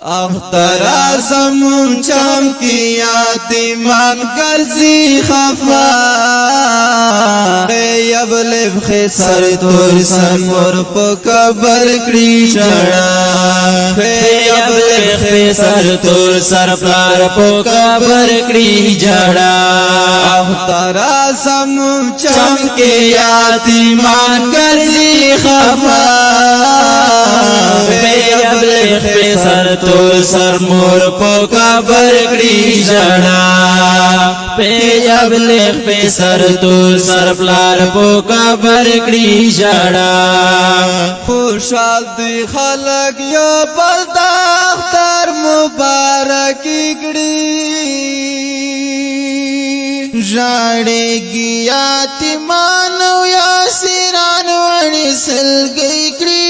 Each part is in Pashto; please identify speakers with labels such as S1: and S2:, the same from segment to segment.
S1: اخترا زمون چم کی یاتیمان گرزی خفا یبلب خسر تور سر مور پا قبر کری شڑا یبلب خسر تور سر پلار پا قبر کری جڑا اخترا زمون چم کی یاتیمان گرزی خفا سر تور سر مور پو قبر کری جڑا پیاب لیخ پی سر تور سر پلار پو قبر کری جڑا خوشحال دی خلق یو بلدا اختر مبارکی کری جاڑے گی یاتیمانو یاسران وڑی سلگئی کری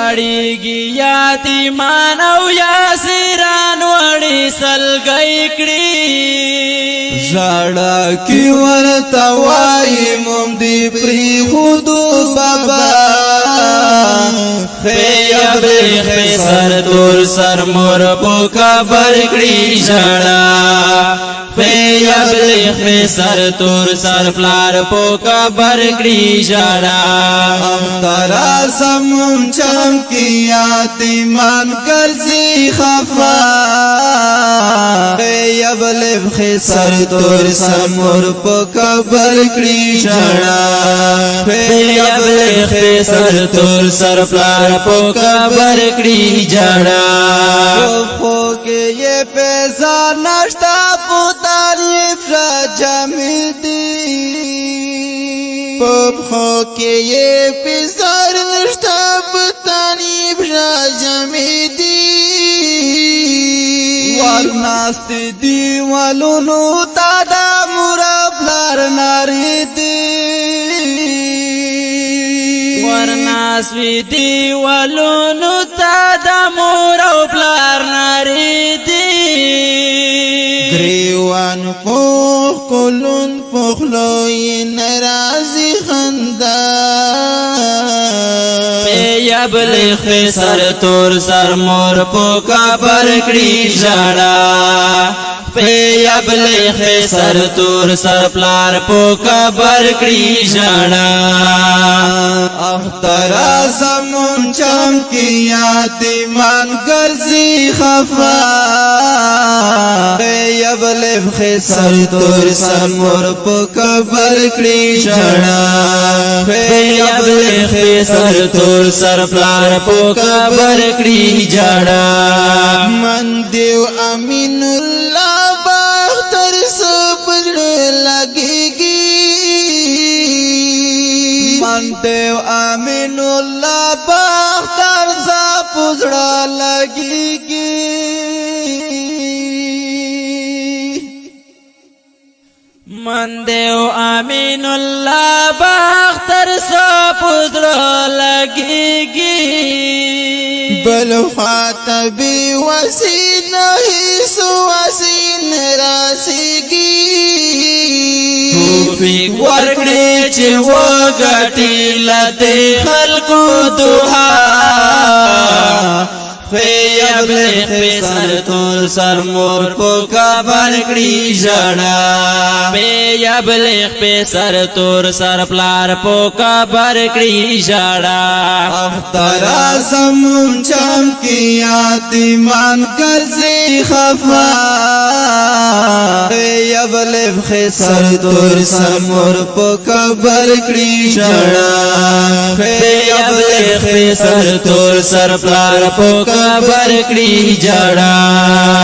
S2: جاڑی گی یاتیمان او یاسران وڑی سلگئی کڑی
S1: زاڑا کی ورتوائی ممدی پری خودو بابا
S2: خیب لیخ سر تور سر مور پو قبر کڑی جڑا پیاب لیخ سر تور سر پلار پو قبر کڑی جڑا
S1: اخترا زمون چم کی یاتیمان گرزی خفا یبلب خسر تور سر مور پو قبر کڑی جڑا
S2: یبلب خسر تور سر پلار پو قبر کڑی جڑا
S1: خو کے یہ پیسہ نشتا پوتانی افرا جمیدی خو کے یہ پیسہ نشتا پوتانی افرا جمیدی ورناست دیوالونو تادا مراب لار ناری دی
S2: ورناسوی دیوالونو تا دا مور او پلار ناری دی
S1: گریوان پوخ کلون پوخلوی نرازی خندا
S2: پیاب لیخ سر تور سر مور پو قبر کڑی جڑا پیاب لیخ سر تور سر پلار پو قبر کڑی جڑا
S1: اخترا زمون چم کی یاتیمان گرزی خفا یبلب خسر تور سر مور پو قبر کڑی جڑا
S2: یبلب خسر تور سر پلار پو قبر کڑی جڑا
S1: من دیو امین اللہ باختر سپجڑ لگی گی من دیو امین اللہ باختر سپجڑ لگی گی
S2: من دیو امین اللہ باختر سپجڑ لگی گی
S1: بل خاطبی وسین حیث وسین راسیگی
S2: توفیق ورکڑی چی وگٹی لدے خلقو دوہا پیاب لیخ سر تور سر مور پو قبر کڑی جڑا پیاب لیخ سر تور سر پلار پو قبر کڑی جڑا
S1: اخترا زمون چم کی یاتیمان گرزی خفا یبلب خسر تور سر مور پو قبر کڑی جڑا
S2: پیاب لیخ سر تور سر پلار پو قبر کڑی جڑا